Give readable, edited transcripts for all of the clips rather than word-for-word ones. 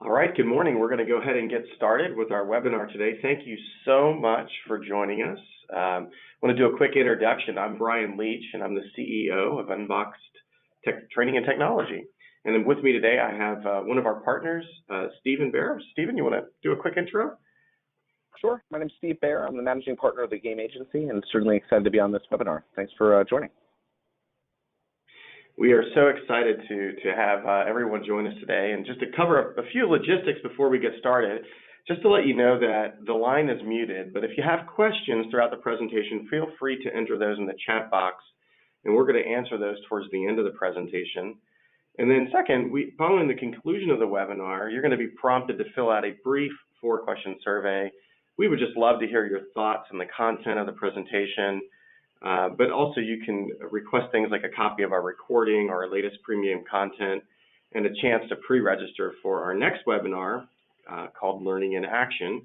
All right, good morning. We're going to go ahead and get started with our webinar today. Thank you so much for joining us. I want to do a quick introduction. I'm Brian Leach, and I'm the CEO of Unboxed Training and Technology. And then with me today, I have one of our partners, Stephen Bear. Stephen, you want to do a quick intro? Sure. My name's Steve Bear. I'm the managing partner of the game agency and certainly excited to be on this webinar. Thanks for joining. We are so excited to have everyone join us today. And just to cover a few logistics before we get started, just to let you know that the line is muted, but if you have questions throughout the presentation, feel free to enter those in the chat box, and we're going to answer those towards the end of the presentation. And then second, following the conclusion of the webinar, you're going to be prompted to fill out a brief 4-question survey. We would just love to hear your thoughts on the content of the presentation. But also you can request things like a copy of our recording or our latest premium content and a chance to pre-register for our next webinar called Learning in Action,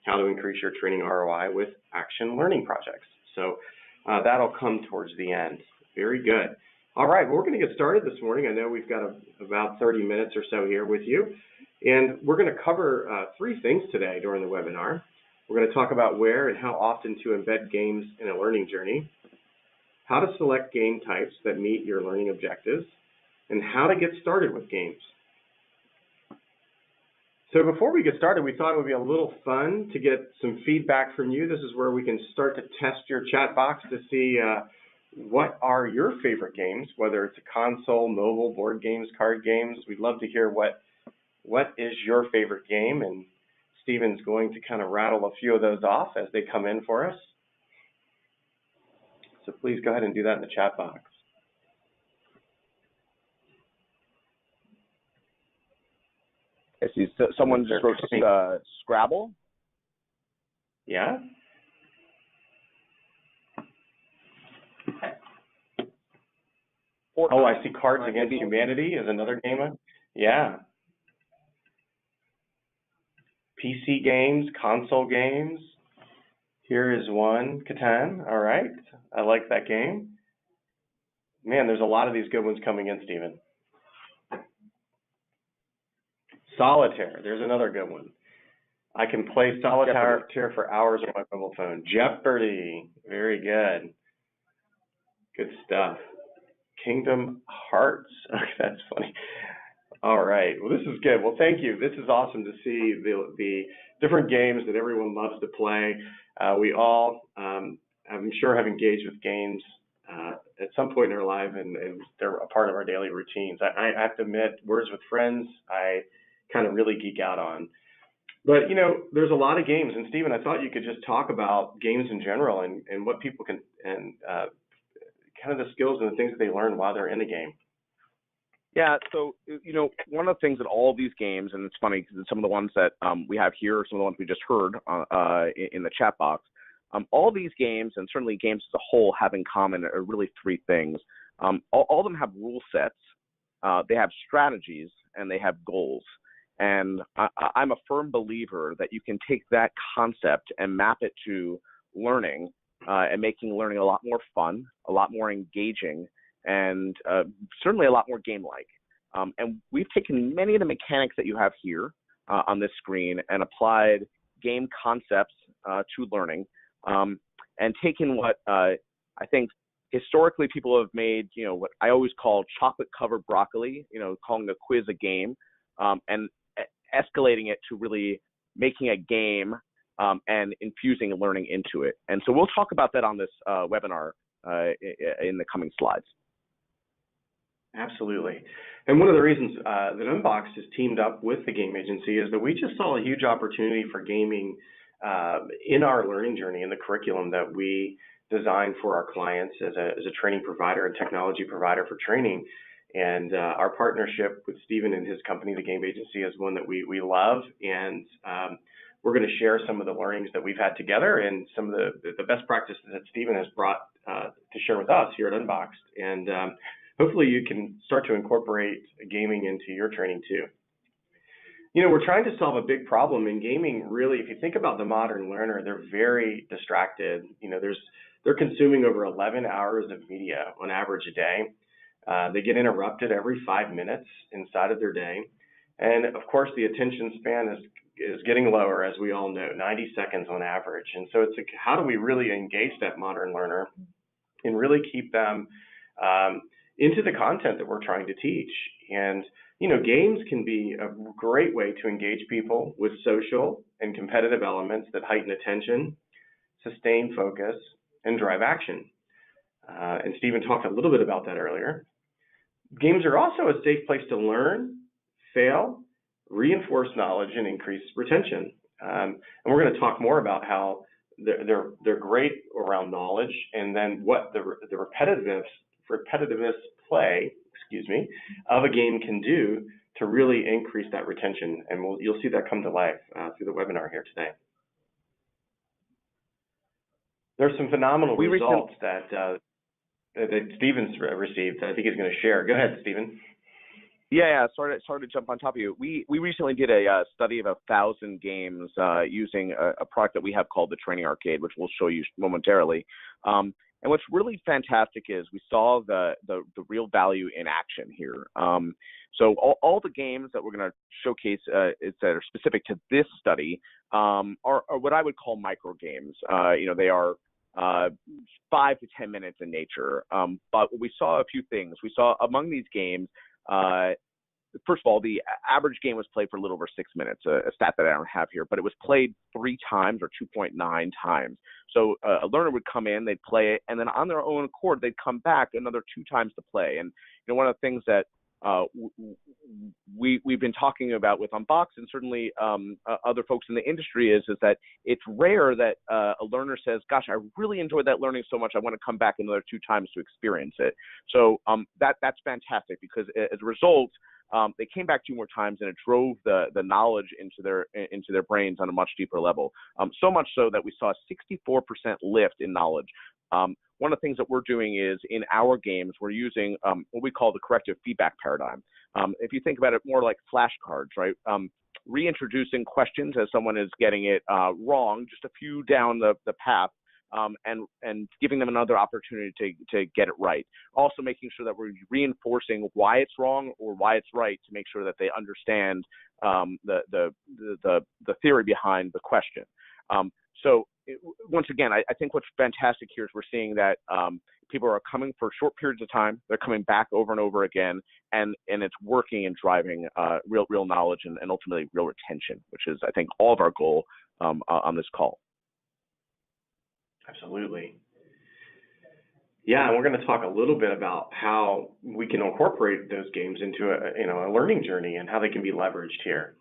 How to Increase Your Training ROI with Action Learning Projects. So that'll come towards the end. Very good. All right, well, we're going to get started this morning. I know we've got about 30 minutes or so here with you. And we're going to cover 3 things today during the webinar. We're going to talk about where and how often to embed games in a learning journey, how to select game types that meet your learning objectives, and how to get started with games. So before we get started, we thought it would be a little fun to get some feedback from you. This is where we can start to test your chat box to see what are your favorite games, whether it's a console, mobile, board games, card games. We'd love to hear what is your favorite game, and Stephen's going to kind of rattle a few of those off as they come in for us. So please go ahead and do that in the chat box. I see someone just wrote Scrabble. Yeah. Oh, I see Cards Against Humanity is another game. Yeah. PC games, console games. Here is one, Catan. All right, I like that game. Man, there's a lot of these good ones coming in, Stephen. Solitaire, there's another good one. I can play Solitaire for hours on my mobile phone. Jeopardy, very good. Good stuff. Kingdom Hearts, okay, that's funny. All right, well, this is good. Well, thank you. This is awesome to see the different games that everyone loves to play. We all, I'm sure, have engaged with games at some point in our life, and they're a part of our daily routines. I have to admit, Words with Friends, I kind of really geek out on. But, you know, there's a lot of games. And, Stephen, I thought you could just talk about games in general and what people can, and kind of the skills and the things that they learn while they're in a game. Yeah, so, you know, one of the things that all of these games, and it's funny because some of the ones that we have here, some of the ones we just heard in the chat box, all these games, and certainly games as a whole, have in common are really 3 things. All of them have rule sets, they have strategies, and they have goals. And I'm a firm believer that you can take that concept and map it to learning and making learning a lot more fun, a lot more engaging, and certainly a lot more game-like. And we've taken many of the mechanics that you have here on this screen and applied game concepts to learning, and taken what I think historically people have made, you know, what I always call chocolate-covered broccoli, you know, calling a quiz a game, and escalating it to really making a game and infusing learning into it. And so we'll talk about that on this webinar in the coming slides. Absolutely. And one of the reasons that Unboxed has teamed up with the game agency is that we just saw a huge opportunity for gaming in our learning journey, in the curriculum that we design for our clients as a training provider and technology provider for training. And our partnership with Stephen and his company, the game agency, is one that we love. And we're going to share some of the learnings that we've had together and some of the best practices that Stephen has brought to share with us here at Unboxed. And hopefully you can start to incorporate gaming into your training too. You know, we're trying to solve a big problem in gaming. Really, if you think about the modern learner, they're very distracted. You know, they're consuming over 11 hours of media on average a day. They get interrupted every 5 minutes inside of their day. And of course, the attention span is getting lower, as we all know, 90 seconds on average. And so it's like, how do we really engage that modern learner and really keep them into the content that we're trying to teach? And games can be a great way to engage people with social and competitive elements that heighten attention, sustain focus, and drive action. And Stephen talked a little bit about that earlier. Games are also a safe place to learn, fail, reinforce knowledge, and increase retention. And we're going to talk more about how they're great around knowledge, and then what the repetitiveness play, of a game can do to really increase that retention. And you'll see that come to life through the webinar here today. There's some phenomenal results that Stephen's received that I think he's going to share. Go ahead, Stephen. Yeah, sorry to jump on top of you. We recently did a study of 1,000 games using a product that we have called the Training Arcade, which we'll show you momentarily. And what's really fantastic is we saw the real value in action here. So all the games that we're going to showcase that are specific to this study are what I would call micro games. They are 5 to 10 minutes in nature. But we saw a few things. We saw among these games, first of all, the average game was played for a little over 6 minutes, a stat that I don't have here, but it was played 3 times or 2.9 times. So a learner would come in, they'd play it, and then on their own accord, they'd come back another 2 times to play. And one of the things that we've been talking about with Unbox, and certainly other folks in the industry, is that it's rare that a learner says, gosh, I really enjoyed that learning so much, I want to come back another 2 times to experience it. So that's fantastic, because as a result, they came back 2 more times, and it drove the knowledge into their brains on a much deeper level. So much so that we saw a 64% lift in knowledge. One of the things that we're doing is, in our games, we're using what we call the corrective feedback paradigm. If you think about it more like flashcards, right? Reintroducing questions as someone is getting it wrong, just a few down the path, and giving them another opportunity to get it right. Also making sure that we're reinforcing why it's wrong or why it's right, to make sure that they understand the theory behind the question. Once again, I think what's fantastic here is we're seeing that people are coming for short periods of time. They're coming back over and over again, and it's working and driving real knowledge and ultimately real retention, which is, I think, all of our goal on this call. Absolutely. Yeah, and we're going to talk a little bit about how we can incorporate those games into a learning journey, and how they can be leveraged here.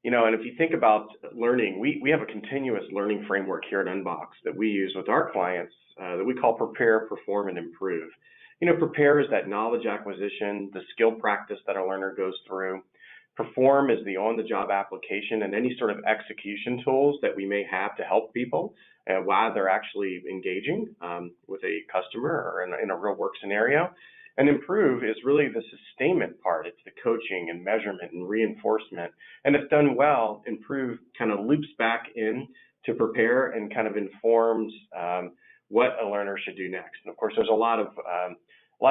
And if you think about learning, we have a continuous learning framework here at Unbox that we use with our clients that we call Prepare, Perform, and Improve. Prepare is that knowledge acquisition, the skill practice that a learner goes through. Perform is the on-the-job application and any sort of execution tools that we may have to help people while they're actually engaging with a customer or in a real work scenario. And Improve is really the sustainment part. It's the coaching and measurement and reinforcement. And if done well, Improve kind of loops back in to Prepare and kind of informs what a learner should do next. And of course, there's a lot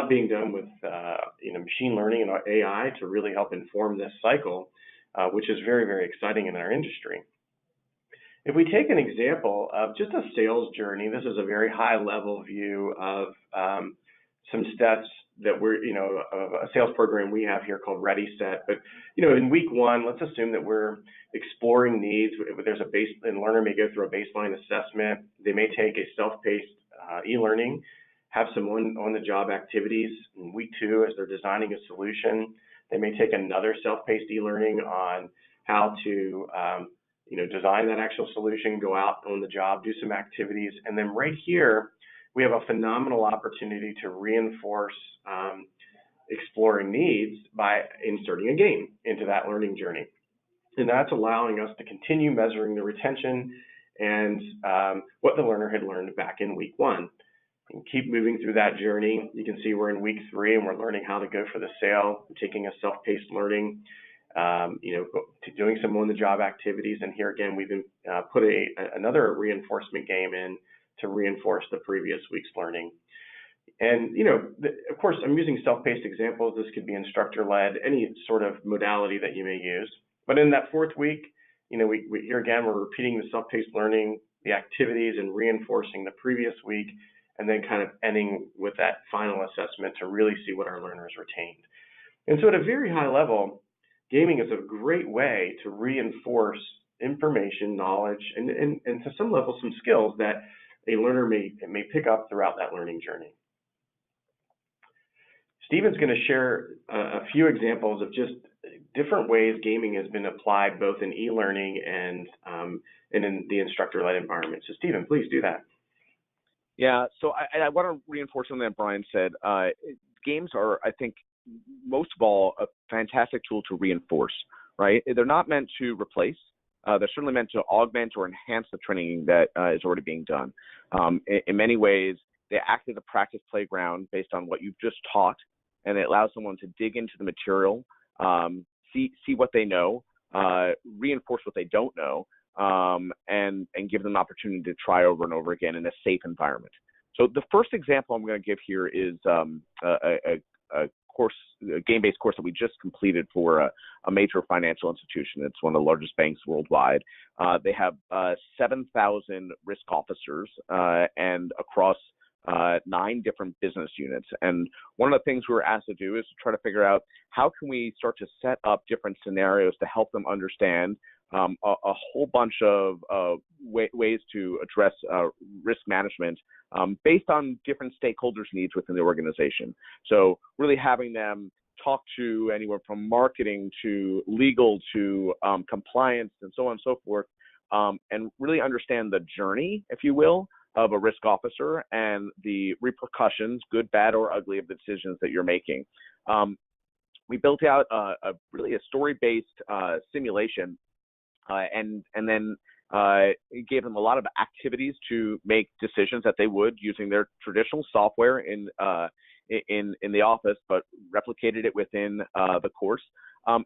being done with machine learning and AI to really help inform this cycle, which is very, very exciting in our industry. If we take an example of just a sales journey, this is a very high-level view of some steps that we're, a sales program we have here called Ready Set. But, in week 1, let's assume that we're exploring needs. There's and learner may go through a baseline assessment. They may take a self-paced e-learning, have some on-the-job activities. In week 2, as they're designing a solution, they may take another self-paced e-learning on how to, design that actual solution, go out on the job, do some activities. And then right here, we have a phenomenal opportunity to reinforce exploring needs by inserting a game into that learning journey. And that's allowing us to continue measuring the retention and what the learner had learned back in week 1. And keep moving through that journey. You can see we're in week 3 and we're learning how to go for the sale, taking a self-paced learning, doing some on-the-job activities. And here again, we've put another reinforcement game in to reinforce the previous week's learning. And, of course, I'm using self-paced examples. This could be instructor-led, any sort of modality that you may use. But in that fourth week, we here again, we're repeating the self-paced learning, the activities, and reinforcing the previous week, and then kind of ending with that final assessment to really see what our learners retained. And so at a very high level, gaming is a great way to reinforce information, knowledge, and to some level, some skills that a learner may pick up throughout that learning journey. Stephen's going to share a few examples of just different ways gaming has been applied both in e-learning and in the instructor-led environment. So Stephen, please do that. Yeah, so I want to reinforce something that Brian said. Games are, I think, most of all, a fantastic tool to reinforce, right? They're not meant to replace. They're certainly meant to augment or enhance the training that is already being done. In many ways, they act as a practice playground based on what you've just taught, and it allows someone to dig into the material, see what they know, reinforce what they don't know, and give them an opportunity to try over and over again in a safe environment. So the first example I'm going to give here is a game-based course that we just completed for a major financial institution. It's one of the largest banks worldwide. They have 7,000 risk officers and across 9 different business units. And one of the things we were asked to do is to try to figure out how can we start to set up different scenarios to help them understand a whole bunch of ways to address risk management based on different stakeholders' needs within the organization. So really having them talk to anywhere from marketing to legal to compliance and so on and so forth, and really understand the journey, if you will, of a risk officer and the repercussions, good, bad, or ugly, of the decisions that you're making. We built out really a story-based simulation, and then gave them a lot of activities to make decisions that they would using their traditional software in the office, but replicated it within the course.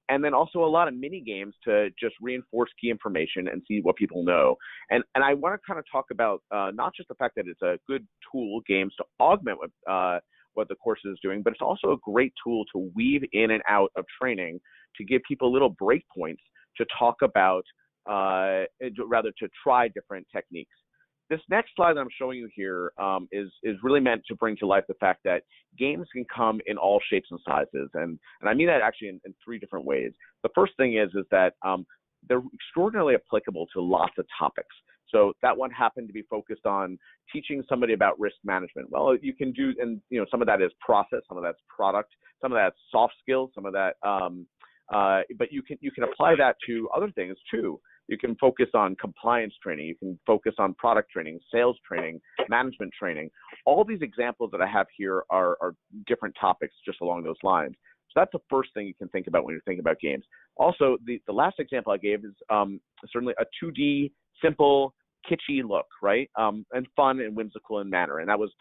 And then also a lot of mini games to just reinforce key information and see what people know. And I want to kind of talk about not just the fact that it's a good tool, games, to augment what the course is doing, but it's also a great tool to weave in and out of training to give people little breakpoints to talk about, rather to try different techniques. This next slide that I'm showing you here is really meant to bring to life the fact that games can come in all shapes and sizes, and I mean that actually in 3 different ways. The first thing is that they're extraordinarily applicable to lots of topics. So that one happened to be focused on teaching somebody about risk management. Well, you can do, and some of that is process, some of that's product, some of that's soft skills, some of that, but you can apply that to other things too. You can focus on compliance training. You can focus on product training, sales training, management training. All these examples that I have here are different topics just along those lines. So that's the first thing you can think about when you're thinking about games. Also, the last example I gave is certainly a 2D, simple, kitschy look, right? And fun and whimsical in manner. And that was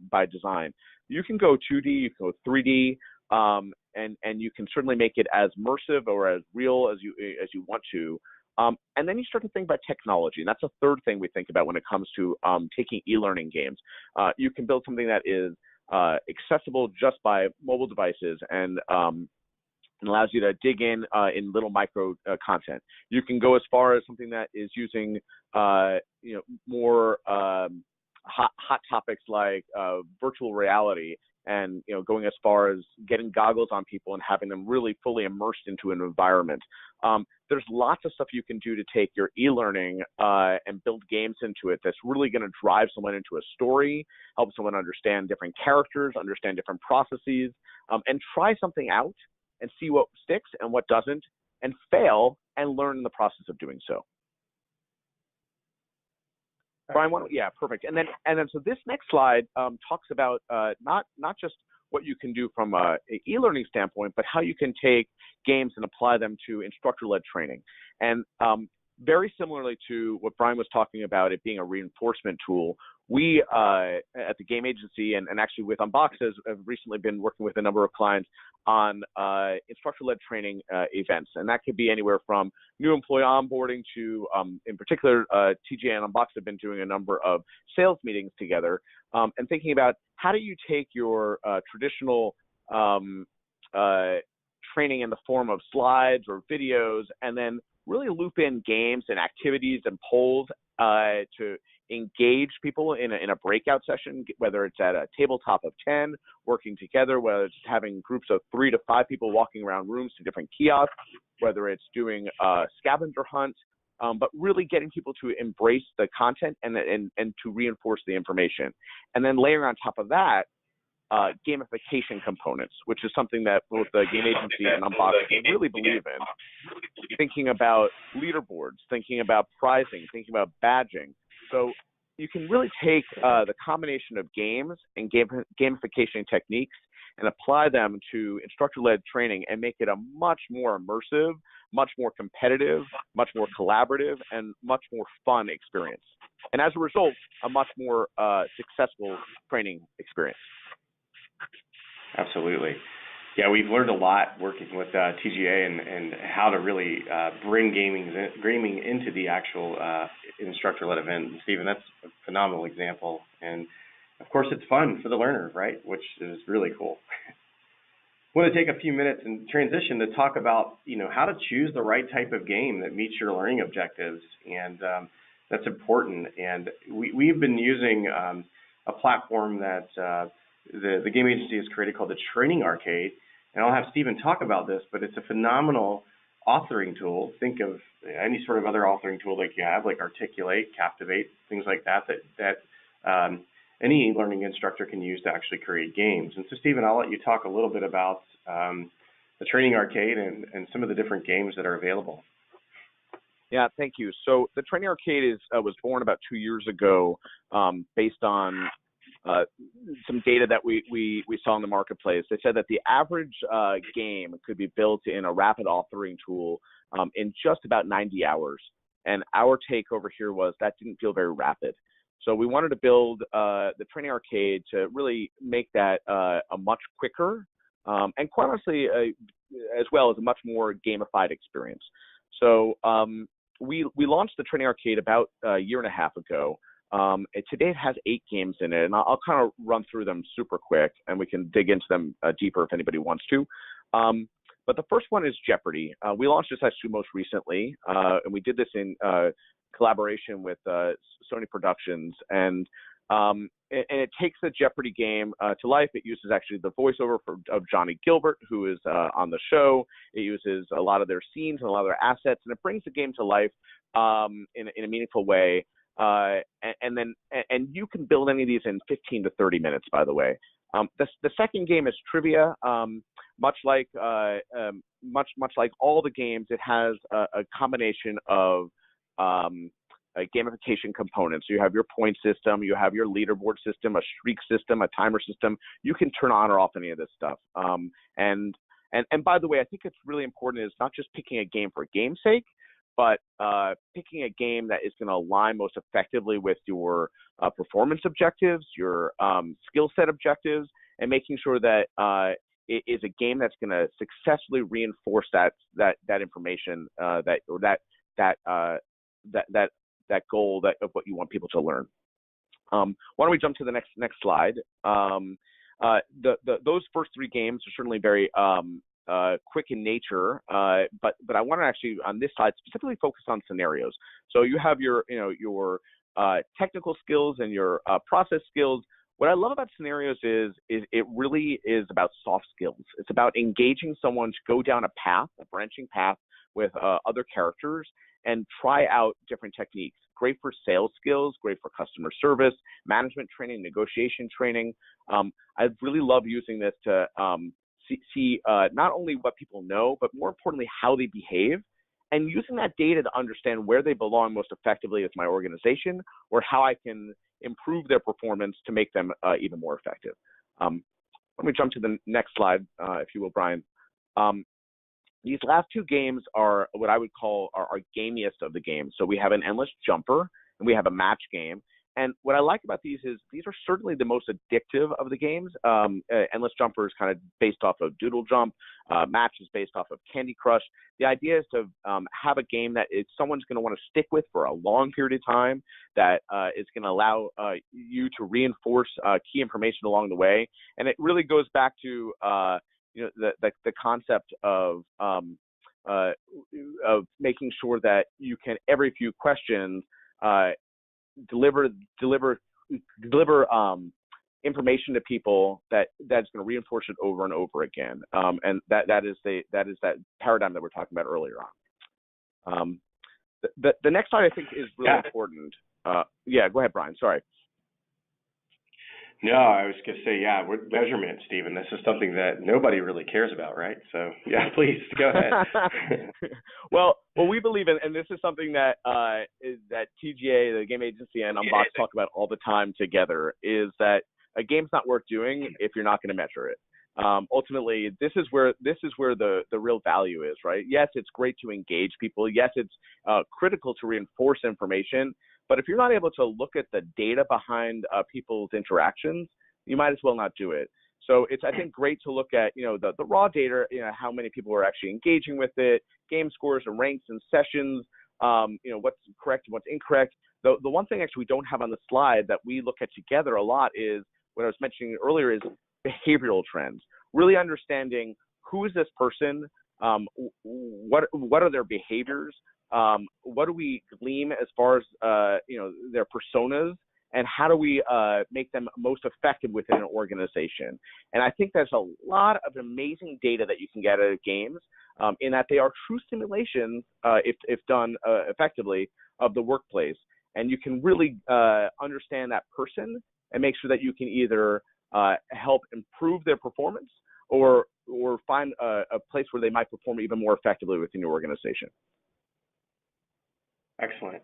by design. You can go 2D, you can go 3D, and you can certainly make it as immersive or as real as you want to. And then you start to think about technology, and that's a third thing we think about when it comes to taking e-learning games. You can build something that is accessible just by mobile devices and allows you to dig in little micro content. You can go as far as something that is using more hot topics like virtual reality, and going as far as getting goggles on people and having them really fully immersed into an environment. There's lots of stuff you can do to take your e-learning and build games into it that's really going to drive someone into a story, help someone understand different characters, understand different processes, and try something out and see what sticks and what doesn't, and fail and learn in the process of doing so. Brian, yeah, perfect. And then so this next slide talks about not just what you can do from an e-learning standpoint, but how you can take games and apply them to instructor-led training. And very similarly to what Brian was talking about, it being a reinforcement tool, we at the game agency and actually with Unbox have recently been working with a number of clients on instructor-led training events. And that could be anywhere from new employee onboarding to, in particular, TGA and Unbox have been doing a number of sales meetings together and thinking about how do you take your traditional training in the form of slides or videos and then really loop in games and activities and polls to engage people in a breakout session, whether it's at a tabletop of 10 working together, whether it's having groups of 3 to 5 people walking around rooms to different kiosks, whether it's doing a scavenger hunt, but really getting people to embrace the content and to reinforce the information. And then layering on top of that, gamification components, which is something that both the game agency and Unbox really believe in. Thinking about leaderboards, thinking about prizing, thinking about badging. So you can really take the combination of games and gamification techniques and apply them to instructor-led training and make it a much more immersive, much more competitive, much more collaborative, and much more fun experience. And as a result, a much more successful training experience. Absolutely. Yeah, we've learned a lot working with TGA and how to really bring gaming into the actual instructor-led event. And Stephen, that's a phenomenal example. And of course, it's fun for the learner, right? Which is really cool. I want to take a few minutes and transition to talk about, how to choose the right type of game that meets your learning objectives. And that's important. And we've been using a platform that the game agency has created called the Training Arcade. And I'll have Stephen talk about this, but it's a phenomenal authoring tool. Think of any sort of other authoring tool like you have, like Articulate, Captivate, things like that any learning instructor can use to actually create games. And so, Stephen, I'll let you talk a little bit about the Training Arcade and some of the different games that are available. Yeah, thank you. So the Training Arcade was born about 2 years ago based on some data that we saw in the marketplace. They said that the average game could be built in a rapid authoring tool in just about 90 hours. And our take over here was that didn't feel very rapid. So we wanted to build the Training Arcade to really make that a much quicker and quite honestly, as well as a much more gamified experience. So we launched the Training Arcade about a year and a half ago. Today it has 8 games in it, and I'll kind of run through them super quick, and we can dig into them deeper if anybody wants to. But the first one is Jeopardy. We launched this actually most recently, and we did this in collaboration with Sony Productions, and it takes the Jeopardy game to life. It uses actually the voiceover of Johnny Gilbert, who is on the show. It uses a lot of their scenes and a lot of their assets, and it brings the game to life in a meaningful way. And you can build any of these in 15 to 30 minutes, by the way. The second game is Trivia. Much like all the games, it has a combination of gamification components. So you have your point system, you have your leaderboard system, a streak system, a timer system. You can turn on or off any of this stuff. And by the way, I think it's really important is not just picking a game for game's sake, but picking a game that is going to align most effectively with your performance objectives, your skill set objectives, and making sure that it is a game that's going to successfully reinforce that information, that goal of what you want people to learn. Why don't we jump to the next slide? Those first 3 games are certainly very quick in nature, but I want to actually on this slide specifically focus on scenarios. So you have your technical skills and your process skills. What I love about scenarios is it really is about soft skills. It's about engaging someone to go down a branching path with other characters and try out different techniques. Great for sales skills, great for customer service, management training, negotiation training. I really love using this to see not only what people know, but more importantly, how they behave, and using that data to understand where they belong most effectively with my organization or how I can improve their performance to make them even more effective. Let me jump to the next slide, if you will, Brian. These last 2 games are what I would call our gamiest of the games. So we have an endless jumper and we have a match game. And what I like about these is these are certainly the most addictive of the games. Endless Jumper is kind of based off of Doodle Jump. Match is based off of Candy Crush. The idea is to have a game that someone's going to want to stick with for a long period of time, that is going to allow you to reinforce key information along the way. And it really goes back to the concept of making sure that you can, every few questions, deliver information to people that's going to reinforce it over and over again. And that is that paradigm that we're talking about earlier on. The next slide I think is really important. Yeah, go ahead, Brian. Sorry. No, I was going to say, measurement, Stephen. This is something that nobody really cares about, right? So, yeah, please go ahead. well, we believe in, and this is something that that TGA, the game agency, and Unbox talk about all the time together, is that a game's not worth doing if you're not going to measure it. Ultimately, this is where the real value is, right? Yes, it's great to engage people. Yes, it's critical to reinforce information. But if you're not able to look at the data behind people's interactions, you might as well not do it. So it's, I think, great to look at, the raw data, how many people are actually engaging with it, game scores and ranks and sessions, what's correct and what's incorrect. The one thing actually we don't have on the slide that we look at together a lot is what I was mentioning earlier is behavioral trends. Really understanding who is this person, what are their behaviors, what do we glean as far as their personas, and how do we make them most effective within an organization? And I think there's a lot of amazing data that you can get out of games, in that they are true simulations, if done effectively, of the workplace. And you can really understand that person and make sure that you can either help improve their performance or find a place where they might perform even more effectively within your organization. Excellent.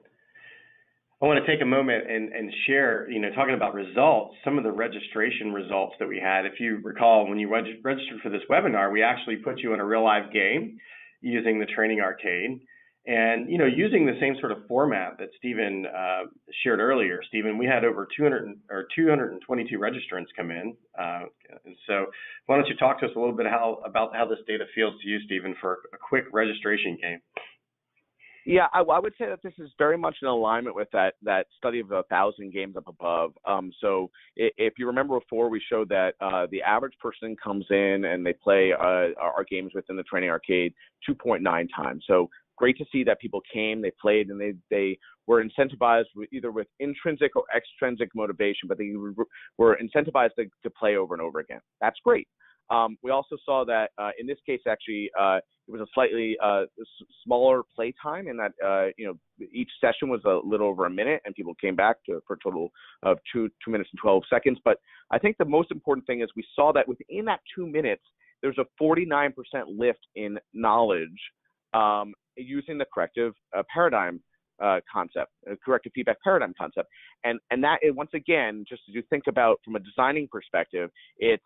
I want to take a moment and share, talking about results, some of the registration results that we had. If you recall, when you registered for this webinar, we actually put you in a real live game using the training arcade. And, using the same sort of format that Stephen shared earlier, Stephen, we had over 222 registrants come in. And so why don't you talk to us a little bit about how this data feels to you, Stephen, for a quick registration game? Yeah, I would say that this is very much in alignment with that study of 1,000 games up above. So if you remember before, we showed that the average person comes in and they play our games within the training arcade 2.9 times. So great to see that people came, they played, and they were incentivized either with intrinsic or extrinsic motivation, but they were incentivized to play over and over again. That's great. We also saw that in this case, actually, it was a slightly smaller play time in that, each session was a little over a minute, and people came back for a total of 2 minutes and 12 seconds. But I think the most important thing is we saw that within that 2 minutes, there's a 49% lift in knowledge using the corrective paradigm concept, corrective feedback paradigm concept. And that, once again, just as you think about from a designing perspective, it's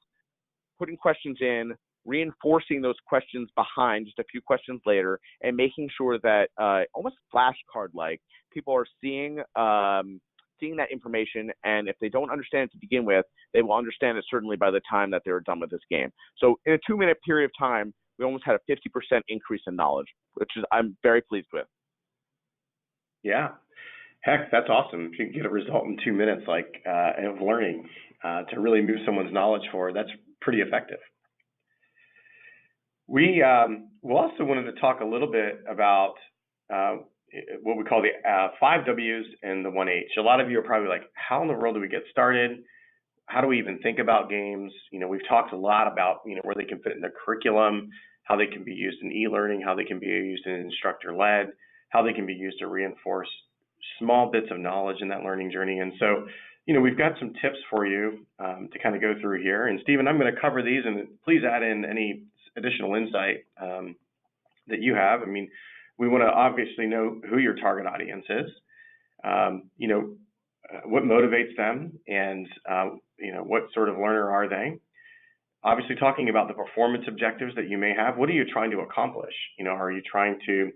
putting questions in, reinforcing those questions behind just a few questions later, and making sure that almost flashcard-like, people are seeing that information, and if they don't understand it to begin with, they will understand it certainly by the time that they're done with this game. So in a 2-minute period of time, we almost had a 50% increase in knowledge, which I'm very pleased with. Yeah. Heck, that's awesome. If you can get a result in 2 minutes, of learning to really move someone's knowledge forward, that's pretty effective. We also wanted to talk a little bit about what we call the 5 W's and the 1 H. A lot of you are probably like, how in the world do we get started? How do we even think about games? We've talked a lot about, where they can fit in the curriculum, how they can be used in e-learning, how they can be used in instructor-led, how they can be used to reinforce small bits of knowledge in that learning journey. And so, we've got some tips for you to kind of go through here. And Stephen, I'm going to cover these, and please add in any additional insight that you have. I mean, we want to obviously know who your target audience is, what motivates them, and what sort of learner are they? Obviously, talking about the performance objectives that you may have. What are you trying to accomplish? Are you trying to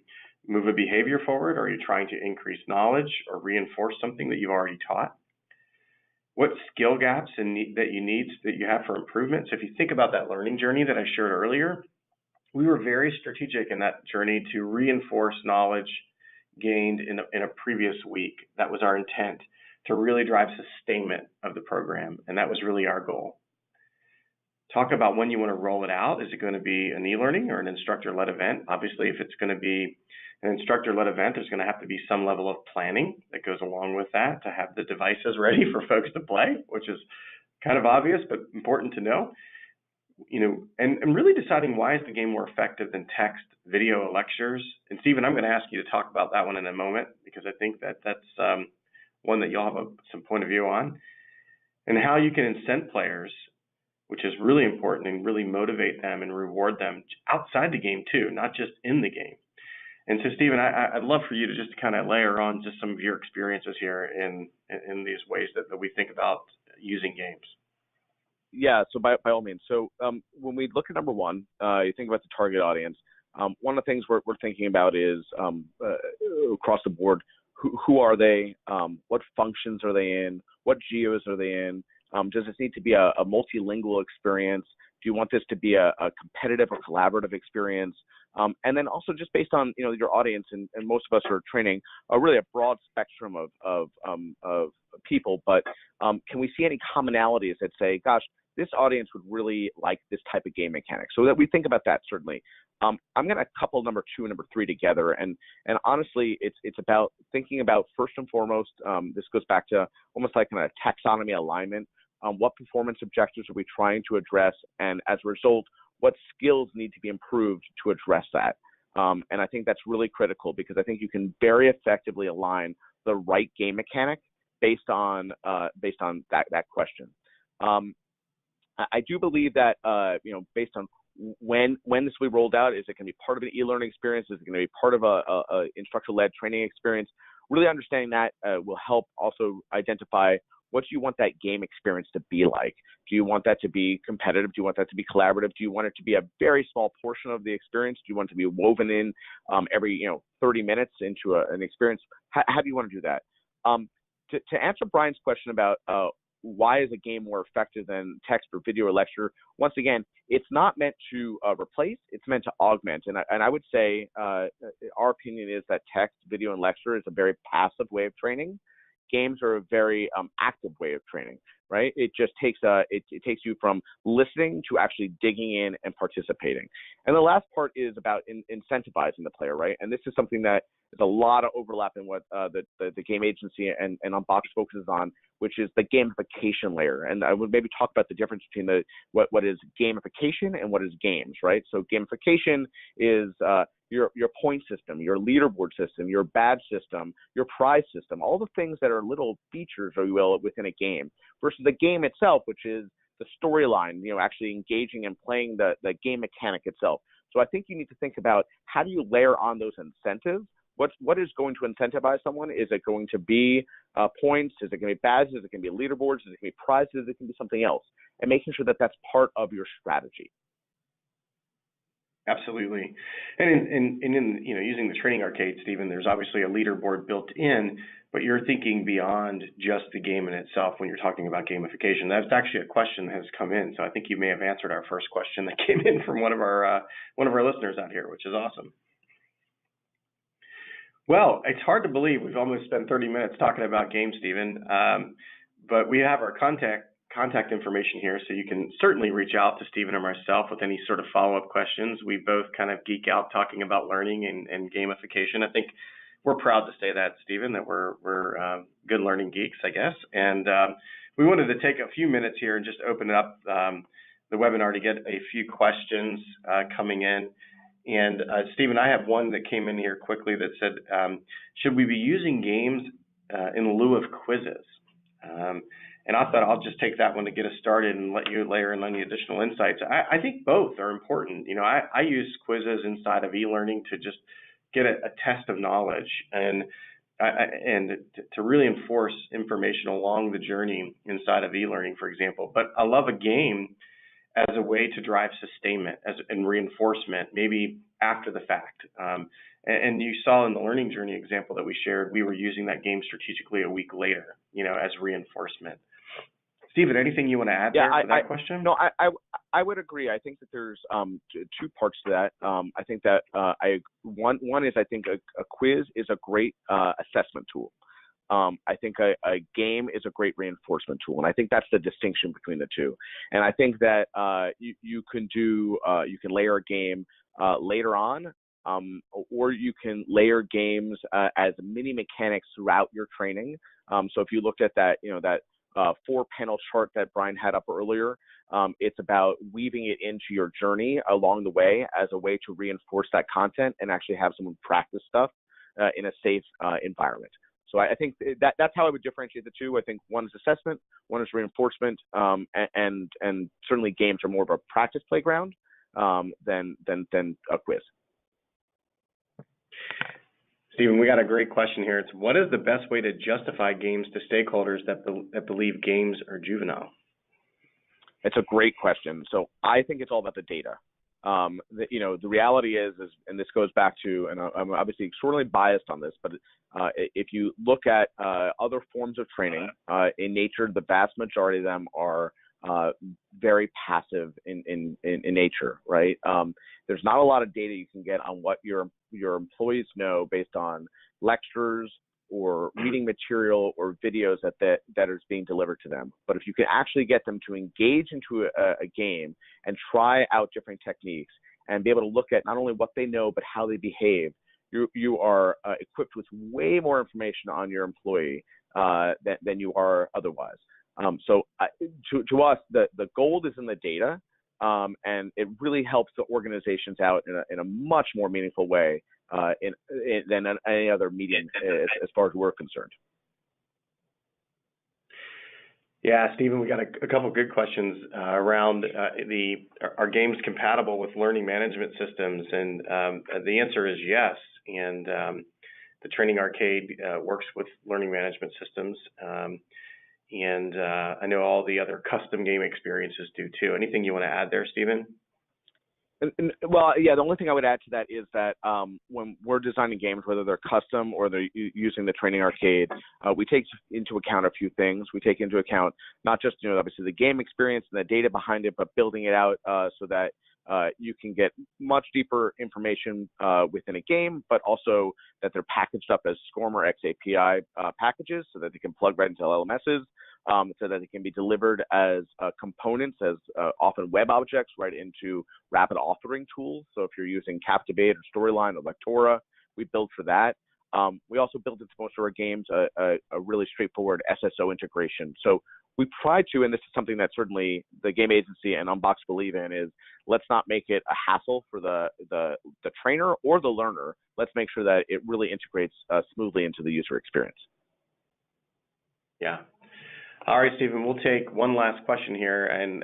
move a behavior forward? Are you trying to increase knowledge or reinforce something that you've already taught? what skill gaps that you have for improvement. So if you think about that learning journey that I shared earlier, we were very strategic in that journey to reinforce knowledge gained in a previous week. That was our intent, to really drive sustainment of the program, and that was really our goal. Talk about when you want to roll it out. Is it going to be an e-learning or an instructor-led event? Obviously, if it's going to be an instructor-led event, there's going to have to be some level of planning that goes along with that to have the devices ready for folks to play, which is kind of obvious but important to know. And really deciding, why is the game more effective than text, video, lectures? And Stephen, I'm going to ask you to talk about that one in a moment, because I think that's one that you'll have some point of view on, and how you can incent players, which is really important, and really motivate them and reward them outside the game too, not just in the game. And so, Stephen, I'd love for you to just kind of layer on just some of your experiences here in these ways that we think about using games. Yeah, so by all means. So when we look at number one, you think about the target audience. One of the things we're thinking about is across the board, who are they? What functions are they in? What geos are they in? Does this need to be a multilingual experience? Do you want this to be a competitive or collaborative experience? And then also, just based on your audience, and most of us are training really a broad spectrum of people, but can we see any commonalities that say, gosh, this audience would really like this type of game mechanic? So that we think about that, certainly. I'm going to couple number 2 and number 3 together, and honestly, it's about thinking about, first and foremost, this goes back to almost like a taxonomy alignment. What performance objectives are we trying to address, and as a result, what skills need to be improved to address that? And I think that's really critical, because I think you can very effectively align the right game mechanic based on that question. I do believe that based on when this will be rolled out, is it going to be part of an e-learning experience? Is it going to be part of a instructor-led training experience? Really understanding that will help also identify, what do you want that game experience to be like? Do you want that to be competitive? Do you want that to be collaborative? Do you want it to be a very small portion of the experience? Do you want it to be woven in every 30 minutes into an experience? How do you want to do that? To answer Brian's question about why is a game more effective than text or video or lecture, once again, it's not meant to replace, it's meant to augment. And I would say our opinion is that text, video, and lecture is a very passive way of training. Games are a very active way of training, right? It just takes it takes you from listening to actually digging in and participating. And the last part is about incentivizing the player, right? And this is something that is a lot of overlap in what the game agency and Unbox focuses on, which is the gamification layer. And I would maybe talk about the difference between what is gamification and what is games, right? So gamification is your point system, your leaderboard system, your badge system, your prize system, all the things that are little features, if you will, within a game, versus the game itself, which is the storyline, actually engaging and playing the game mechanic itself. So I think you need to think about, how do you layer on those incentives? What is going to incentivize someone? Is it going to be points? Is it going to be badges? Is it going to be leaderboards? Is it going to be prizes? Is it going to be something else? And making sure that that's part of your strategy. Absolutely. And in using the training arcade, Stephen, there's obviously a leaderboard built in, but you're thinking beyond just the game in itself when you're talking about gamification. That's actually a question that has come in, so I think you may have answered our first question that came in from one of our listeners out here, which is awesome. Well, it's hard to believe we've almost spent 30 minutes talking about games, Stephen, but we have our contact information here, so you can certainly reach out to Stephen or myself with any sort of follow-up questions. We both kind of geek out talking about learning and gamification. I think we're proud to say that, Stephen, that we're good learning geeks, I guess. And we wanted to take a few minutes here and just open up the webinar to get a few questions coming in. And Stephen, I have one that came in here quickly that said, should we be using games in lieu of quizzes? And I thought I'll just take that one to get us started and let you layer in any additional insights. I think both are important. I use quizzes inside of eLearning to just get a test of knowledge and to really enforce information along the journey inside of eLearning, for example. But I love a game as a way to drive sustainment and reinforcement, maybe after the fact. And you saw in the learning journey example that we shared, we were using that game strategically a week later, as reinforcement. Stephen, anything you want to add there to that question? No, I would agree. I think that there's two parts to that. I think that one is I think a quiz is a great assessment tool. I think a game is a great reinforcement tool, and I think that's the distinction between the two. And I think that you can layer a game later on, or you can layer games as mini mechanics throughout your training. So if you looked at that, that 4-panel chart that Brian had up earlier, it's about weaving it into your journey along the way as a way to reinforce that content and actually have someone practice stuff in a safe environment. So I think that's how I would differentiate the two. I think one is assessment, one is reinforcement, and certainly games are more of a practice playground than a quiz. Stephen, we got a great question here. It's what is the best way to justify games to stakeholders that believe games are juvenile? It's a great question. So I think it's all about the data. The reality is, and this goes back to, and I'm obviously extremely biased on this, but if you look at other forms of training in nature, the vast majority of them are very passive in nature, right? There's not a lot of data you can get on what your employees know based on lectures or reading material or videos that is being delivered to them. But if you can actually get them to engage into a game and try out different techniques and be able to look at not only what they know but how they behave, you are equipped with way more information on your employee than you are otherwise. So to us, the gold is in the data, and it really helps the organizations out in a much more meaningful way than any other medium as far as we're concerned. Yeah, Stephen, we got a couple of good questions around are games compatible with learning management systems? And the answer is yes. And the Training Arcade works with learning management systems. And I know all the other custom game experiences do too. Anything you want to add there, Stephen? Well, yeah, the only thing I would add to that is that when we're designing games, whether they're custom or they're using the Training Arcade, we take into account a few things. We take into account not just, obviously the game experience and the data behind it, but building it out so that you can get much deeper information within a game, but also that they're packaged up as SCORM or XAPI packages so that they can plug right into LMSs, so that they can be delivered as components, as often web objects, right into rapid authoring tools. So if you're using Captivate or Storyline or Lectora, we build for that. We also built into most of our games a really straightforward SSO integration. So we try to, and this is something that certainly the game agency and Unbox believe in, is let's not make it a hassle for the trainer or the learner. Let's make sure that it really integrates smoothly into the user experience. Yeah. All right, Stephen, we'll take one last question here, and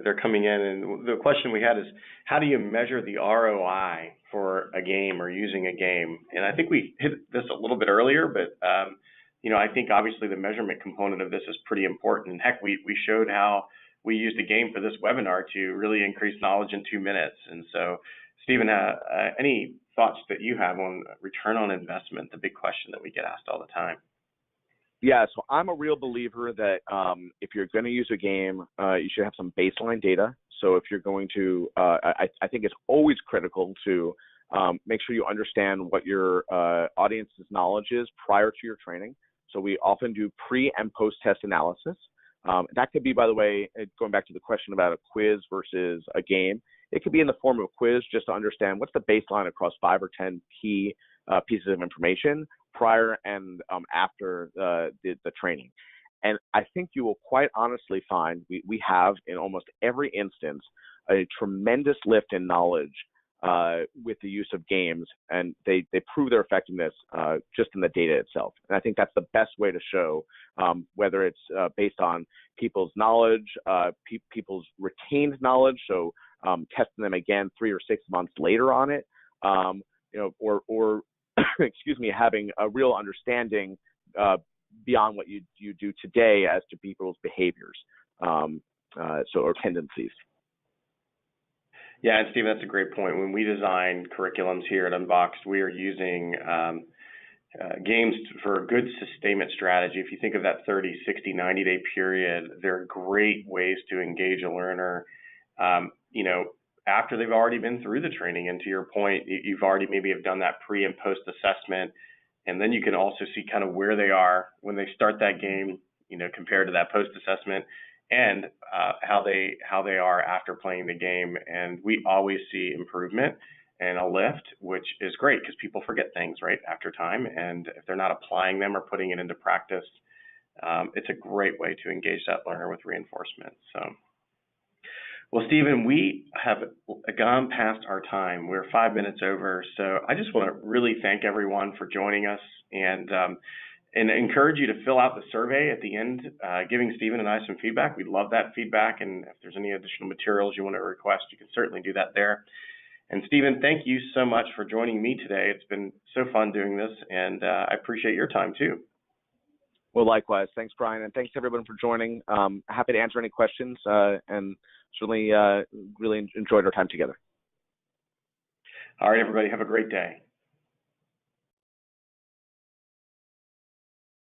they're coming in. And the question we had is, how do you measure the ROI for a game or using a game? And I think we hit this a little bit earlier, but I think obviously the measurement component of this is pretty important. And heck, we showed how we used a game for this webinar to really increase knowledge in 2 minutes. And so, Stephen, any thoughts that you have on return on investment, the big question that we get asked all the time? Yeah, so I'm a real believer that if you're going to use a game, you should have some baseline data. So if you're going to, I think it's always critical to make sure you understand what your audience's knowledge is prior to your training. So we often do pre and post test analysis. That could be, by the way, going back to the question about a quiz versus a game, it could be in the form of a quiz just to understand what's the baseline across 5 or 10 key pieces of information prior and after the training. And I think you will quite honestly find we have in almost every instance a tremendous lift in knowledge with the use of games, and they prove their effectiveness just in the data itself. And I think that's the best way to show whether it's based on people's knowledge, people's retained knowledge, so testing them again 3 or 6 months later on it, or excuse me, having a real understanding beyond what you do today as to people's behaviors, or tendencies. Yeah, and Steve, that's a great point. When we design curriculums here at Unboxed, we are using games for a good sustainment strategy. If you think of that 30, 60, 90-day period, they're great ways to engage a learner, after they've already been through the training. And to your point, you've already maybe have done that pre and post assessment. And then you can also see kind of where they are when they start that game, compared to that post assessment, and how they are after playing the game. And we always see improvement and a lift, which is great because people forget things right after time. And if they're not applying them or putting it into practice, it's a great way to engage that learner with reinforcement. So, well, Stephen, we have gone past our time. We're 5 minutes over. So I just want to really thank everyone for joining us, and encourage you to fill out the survey at the end, giving Stephen and I some feedback. We'd love that feedback. And if there's any additional materials you want to request, you can certainly do that there. And Stephen, thank you so much for joining me today. It's been so fun doing this, and I appreciate your time too. Well, likewise. Thanks, Brian, and thanks everyone for joining. Happy to answer any questions, and certainly really enjoyed our time together. All right, everybody, have a great day.